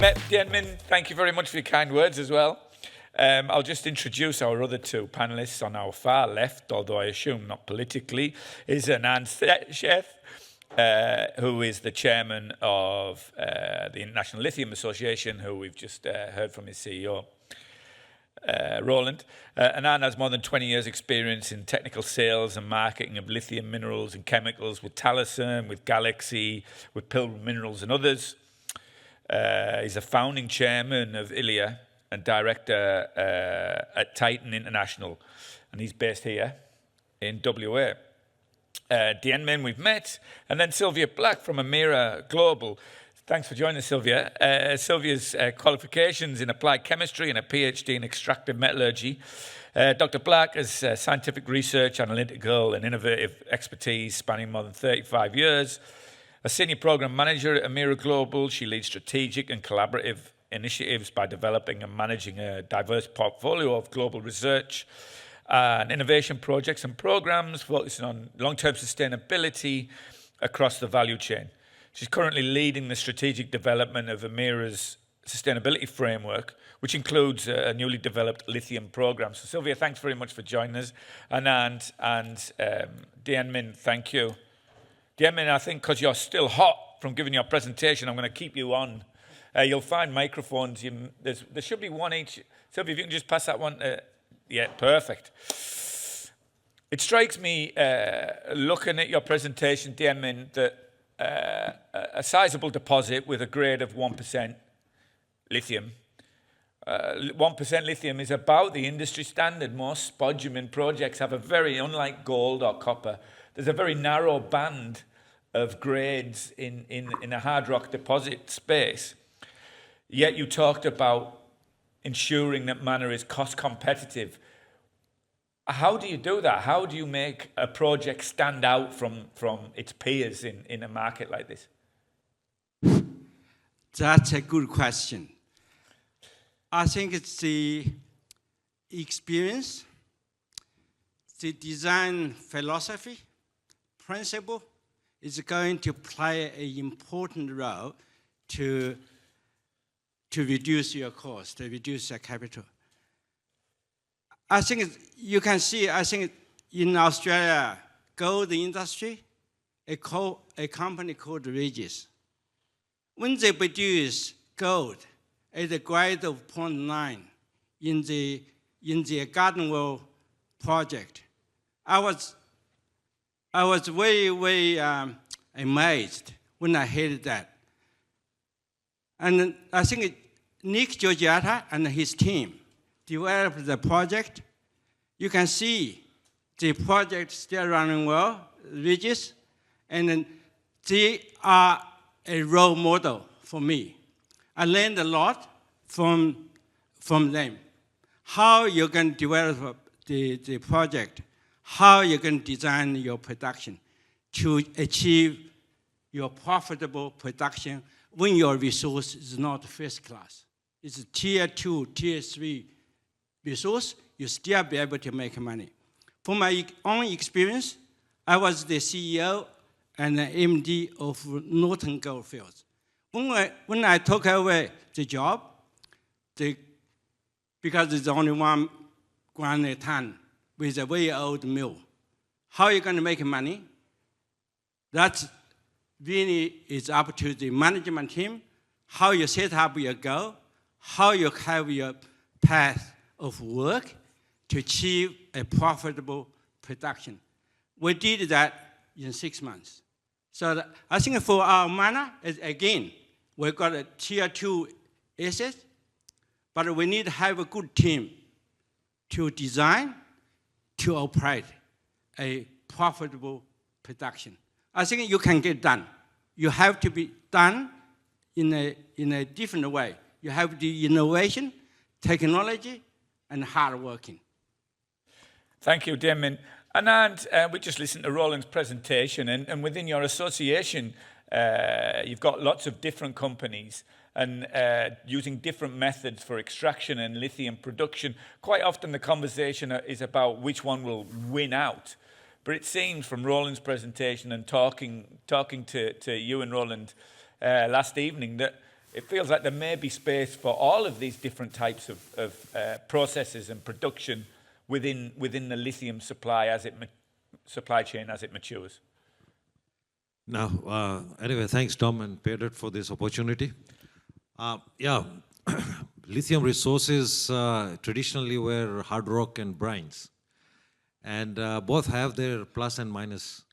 Dianmin, thank you very much for your kind words as well. I'll just introduce our other two panellists on our far left, although I assume not politically, is Anand Sheth, who is the chairman of the International Lithium Association, who we've just heard from his CEO, Roland. Anand has more than 20 years experience in technical sales and marketing of lithium minerals and chemicals with Talison, with Galaxy, with Pilgrim Minerals and others. He's a founding chairman of ILIA and director at Titan International, and he's based here in WA. Dianmin we've met, and then Silvia Black from Amira Global. Thanks for joining us, Silvia. Silvia's qualifications in applied chemistry and a PhD in extractive metallurgy. Dr. Black has scientific research, analytical and innovative expertise spanning more than 35 years. A senior program manager at Amira Global, she leads strategic and collaborative initiatives by developing and managing a diverse portfolio of global research and innovation projects and programs focusing on long-term sustainability across the value chain. She's currently leading the strategic development of Amira's sustainability framework, which includes a newly developed lithium program. So Silvia, thanks very much for joining us. Anand and Dianmin, thank you. Dianmin, I think because you're still hot from giving your presentation, I'm going to keep you on. You'll find microphones. There should be one each. Silvia, if you can just pass that one. Yeah, perfect. It strikes me, looking at your presentation, Dianmin, that a sizable deposit with a grade of 1% lithium. 1% lithium is about the industry standard. Most spodumene projects have unlike gold or copper, there's a very narrow band of grades in a hard rock deposit space. Yet you talked about ensuring that Mana is cost competitive. How do you do that? How do you make a project stand out from its peers in a market like this? That's a good question. I think it's the experience, the design philosophy, principle is going to play an important role to reduce your cost, to reduce your capital. I think you can see, in Australia, gold industry, a company called Regis. When they produce gold at a grade of 0.9 in the Gardenwell project, I was very amazed when I heard that. And I think Nick Giorgiata and his team developed the project. You can see the project still running well, Regis, and they are a role model for me. I learned a lot from them. How you can develop the project, how you can design your production to achieve your profitable production when your resource is not first class. It's tier 2, tier 3 resource, you still be able to make money. From my own experience, I was the CEO and the MD of Northern Goldfields. When I took over the job, because there's only 1 gram a ton with a very old mill, how are you going to make money? That really is up to the management team, how you set up your goal, how you have your path of work to achieve a profitable production. We did that in 6 months. So I think for our Mana, again, we've got a tier 2 asset, but we need to have a good team to design, to operate a profitable production. I think you can get done. You have to be done in a different way. You have the innovation, technology, and hard working. Thank you, Dianmin. Anand, we just listened to Roland's presentation, and within your association, you've got lots of different companies and using different methods for extraction and lithium production. Quite often the conversation is about which one will win out. But it seems from Roland's presentation and talking to you and Roland last evening that it feels like there may be space for all of these different types of processes and production within the lithium supply chain as it matures. Now, anyway, thanks, Tom and Paydirt, for this opportunity. Yeah, lithium resources traditionally were hard rock and brines, and both have their plus and minus.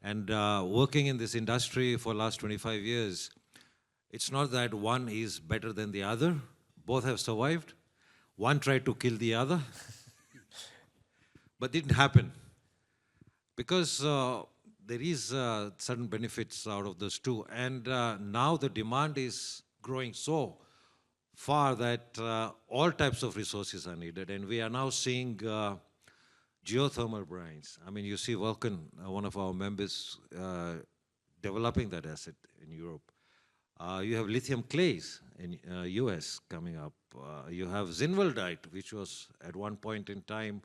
And working in this industry for the last 25 years, it's not that one is better than the other. Both have survived. One tried to kill the other, but didn't happen. Because there is certain benefits out of those two. And now the demand is growing so far that all types of resources are needed. And we are now seeing geothermal brines. I mean, you see Vulcan, one of our members, developing that asset in Europe. You have lithium clays in US coming up. You have zinwaldite, which was at one point in time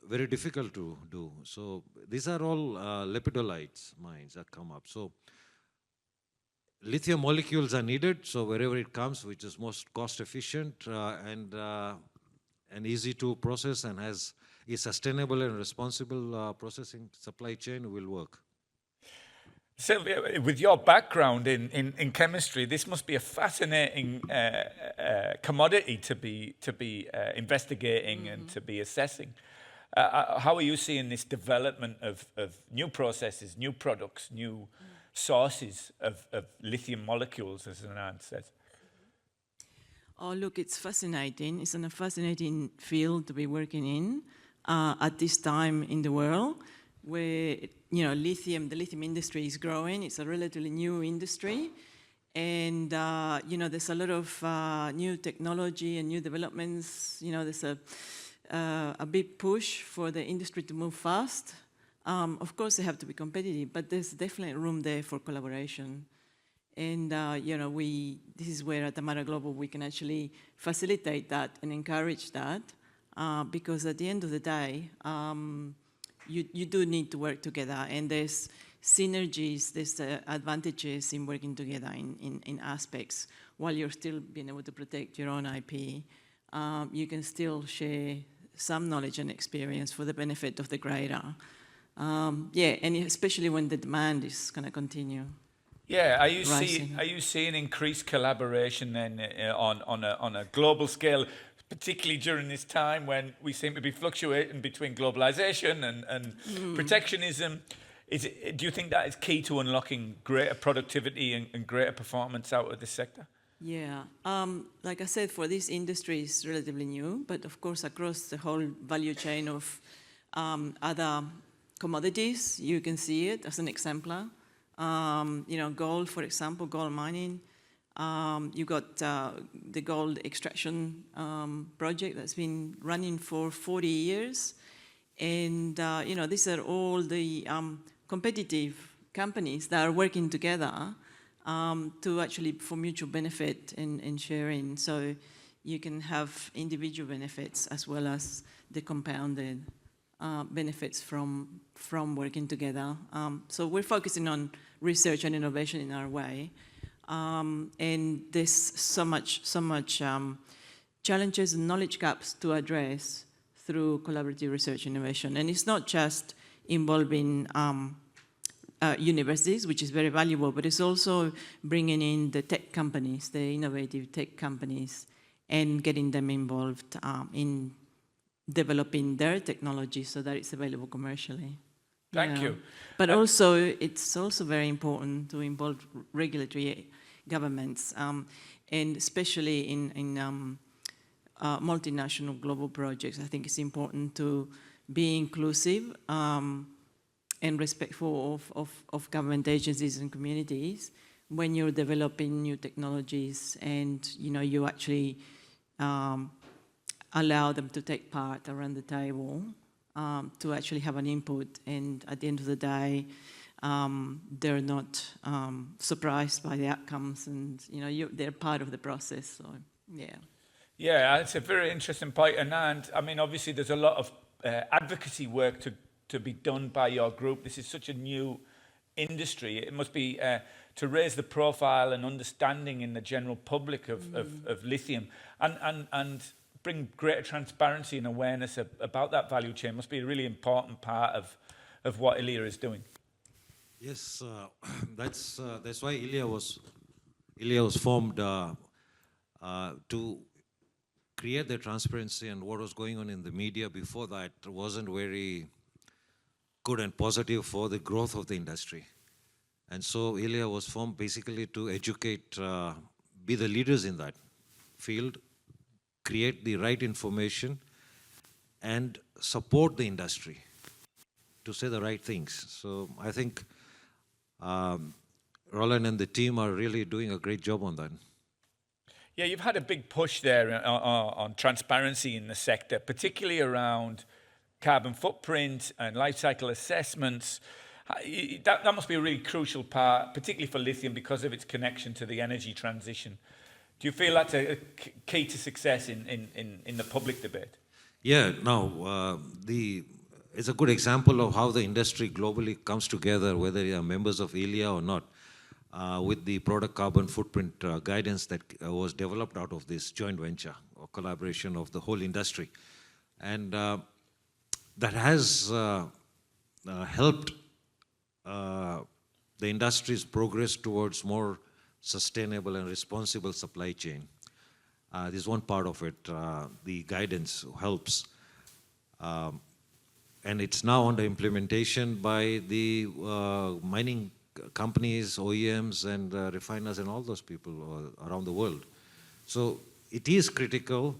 very difficult to do. So these are all lepidolites mines that come up. So lithium molecules are needed. So wherever it comes, which is most cost efficient and easy to process and is sustainable and responsible processing supply chain will work. Silvia, with your background in chemistry, this must be a fascinating commodity to be investigating and to be assessing. How are you seeing this development of new processes, new products, new sources of lithium molecules, as Anand says? Oh, look, it's fascinating. It's a fascinating field to be working in at this time in the world, where the lithium industry is growing. It's a relatively new industry, and there's a lot of new technology and new developments. There's a big push for the industry to move fast. Of course, they have to be competitive, but there's definitely room there for collaboration. And this is where at Amira Global we can actually facilitate that and encourage that, because at the end of the day, you do need to work together, and there's synergies, there's advantages in working together in aspects. While you're still being able to protect your own IP, you can still share some knowledge and experience for the benefit of the greater. And especially when the demand is going to continue. Yeah, are you seeing increased collaboration then on a global scale, particularly during this time when we seem to be fluctuating between globalization and protectionism? Do you think that is key to unlocking greater productivity and greater performance out of this sector? Yeah, like I said, for this industry it's relatively new, but of course across the whole value chain of other commodities, you can see it as an exemplar. Gold, for example, gold mining. You got the gold extraction project that's been running for 40 years. And, these are all the competitive companies that are working together to actually for mutual benefit and sharing. So you can have individual benefits as well as the compounded benefits from working together. So we're focusing on research and innovation in our way. And there's so much challenges and knowledge gaps to address through collaborative research and innovation. And it's not just involving universities, which is very valuable, but it's also bringing in the tech companies, the innovative tech companies, and getting them involved in developing their technology so that it's available commercially. Thank you. But also, it's also very important to involve regulatory governments, and especially in multinational global projects. I think it's important to be inclusive and respectful of government agencies and communities when you're developing new technologies, and you actually allow them to take part around the table to actually have an input, and at the end of the day, they're not surprised by the outcomes, and they're part of the process. So yeah. Yeah, it's a very interesting point, Anand. I mean, obviously, there's a lot of advocacy work to be done by your group. This is such a new industry. It must be to raise the profile and understanding in the general public of lithium and bring greater transparency and awareness about that value chain. Must be a really important part of what ILIA is doing. Yes, that's why ILIA was formed to create the transparency, and what was going on in the media before that wasn't very good and positive for the growth of the industry. And so ILIA was formed basically to educate, be the leaders in that field, create the right information, and support the industry to say the right things. So I think Roland and the team are really doing a great job on that. Yeah, you've had a big push there on transparency in the sector, particularly around carbon footprint and life cycle assessments. That must be a really crucial part, particularly for lithium, because of its connection to the energy transition. Do you feel that's a key to success in the public debate? Yeah, no, it's a good example of how the industry globally comes together, whether you are members of ILIA or not, with the product carbon footprint guidance that was developed out of this joint venture or collaboration of the whole industry. And that has helped the industry's progress towards more sustainable and responsible supply chain. This is one part of it. The guidance helps. And it's now under implementation by the mining companies, OEMs, and refiners, and all those people around the world. So it is critical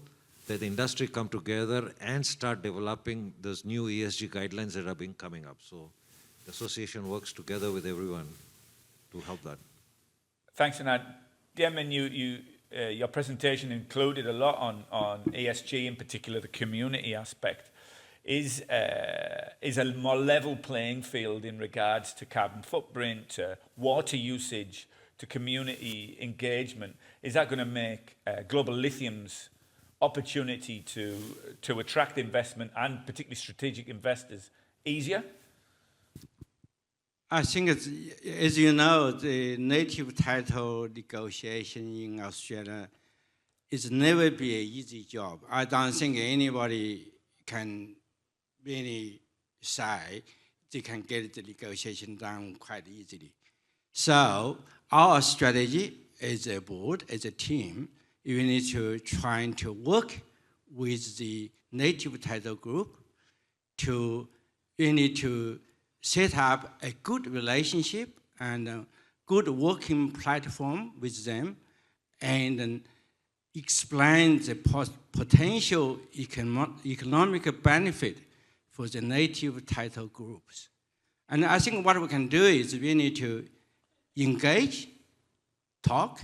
that the industry come together and start developing those new ESG guidelines that are being coming up. So the association works together with everyone to help that. Thanks, Anand. Dianmin, your presentation included a lot on ESG, in particular the community aspect. Is a more level playing field in regards to carbon footprint, to water usage, to community engagement. Is that going to make Global Lithium's opportunity to attract investment and particularly strategic investors easier? I think, as you know, the native title negotiation in Australia is never be an easy job. I don't think anybody can really say they can get the negotiation done quite easily. So our strategy as a board, as a team, we need to try to work with the native title group to really to set up a good relationship and a good working platform with them, and explain the potential economic benefit for the native title groups. And I think what we can do is we need to engage, talk,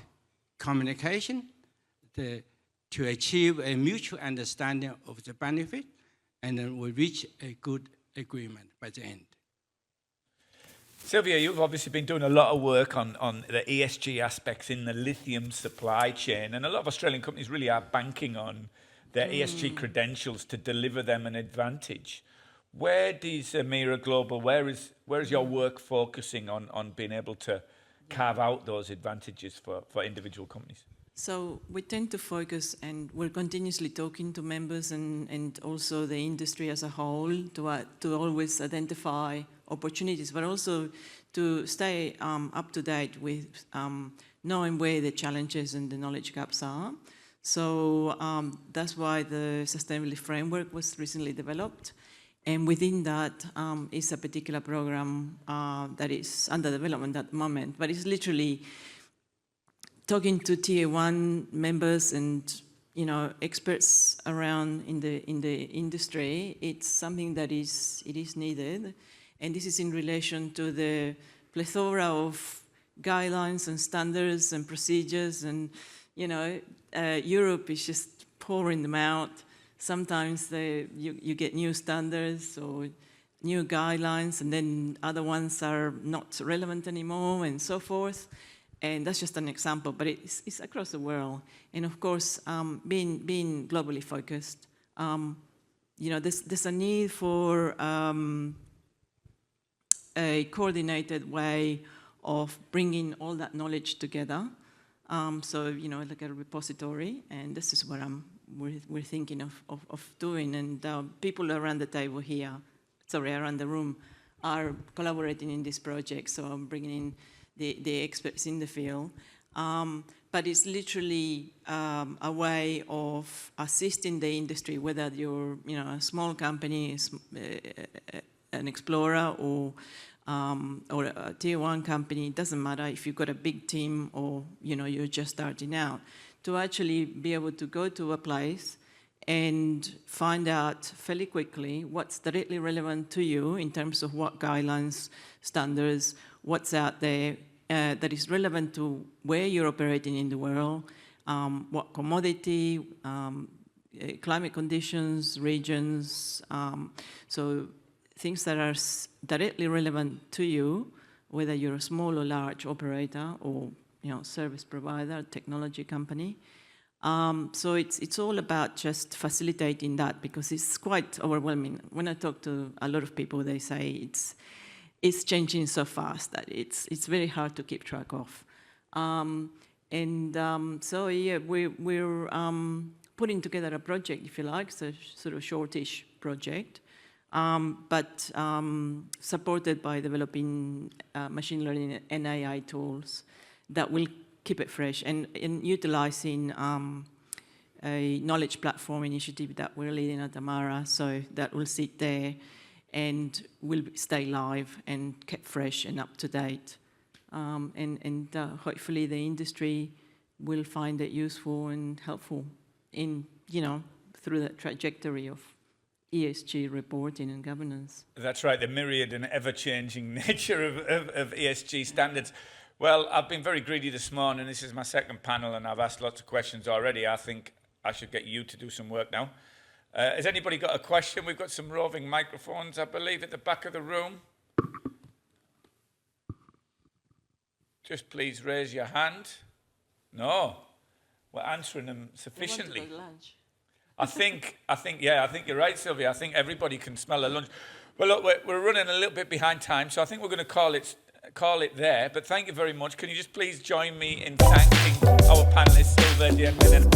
communication, to achieve a mutual understanding of the benefit, and then we reach a good agreement by the end. Silvia, you've obviously been doing a lot of work on the ESG aspects in the lithium supply chain, and a lot of Australian companies really are banking on their ESG credentials to deliver them an advantage. Where does Amira Global, where is your work focusing on being able to carve out those advantages for individual companies? So we tend to focus, and we're continuously talking to members and also the industry as a whole to always identify opportunities, but also to stay up to date with knowing where the challenges and the knowledge gaps are. So that's why the sustainability framework was recently developed. And within that is a particular program that is under development at the moment, but it's literally talking to tier one members and experts around in the industry. It's something that is needed, and this is in relation to the plethora of guidelines and standards and procedures, and Europe is just pouring them out. Sometimes you get new standards or new guidelines, and then other ones are not relevant anymore, and so forth. And that's just an example, but it's across the world. And of course, being globally focused, there's a need for a coordinated way of bringing all that knowledge together. So, you know, like a repository, and this is what we're thinking of doing. And people around the table here, around the room, are collaborating in this project. So I'm bringing in the experts in the field. But it's literally a way of assisting the industry, whether you're, you know, a small company, an explorer, or a tier one company. It doesn't matter if you've got a big team or, you know, you're just starting out, to actually be able to go to a place and find out fairly quickly what's directly relevant to you in terms of what guidelines, standards, what's out there that is relevant to where you're operating in the world, what commodity, climate conditions, regions, so things that are directly relevant to you, whether you're a small or large operator or, you know, service provider, technology company. So it's all about just facilitating that, because it's quite overwhelming. When I talk to a lot of people, they say it's changing so fast that it's very hard to keep track of. So yeah, we're putting together a project, if you like, so sort of shortish project, but supported by developing machine learning and AI tools that will keep it fresh, and utilizing a knowledge platform initiative that we're leading at Amira, so that will sit there and will stay live and kept fresh and up to date. Hopefully the industry will find it useful and helpful in, you know, through the trajectory of ESG reporting and governance. That's right, the myriad and ever-changing nature of ESG standards. Well, I've been very greedy this morning. This is my second panel, and I've asked lots of questions already. I think I should get you to do some work now. Has anybody got a question? We've got some roving microphones, I believe, at the back of the room. Just please raise your hand. No, we're answering them sufficiently. Want to go to lunch? I think you're right, Silvia. I think everybody can smell a lunch. Well, look, we're running a little bit behind time, so I think we're going to call it there. But thank you very much. Can you just please join me in thanking our panelists, Silvia, Dianmin, and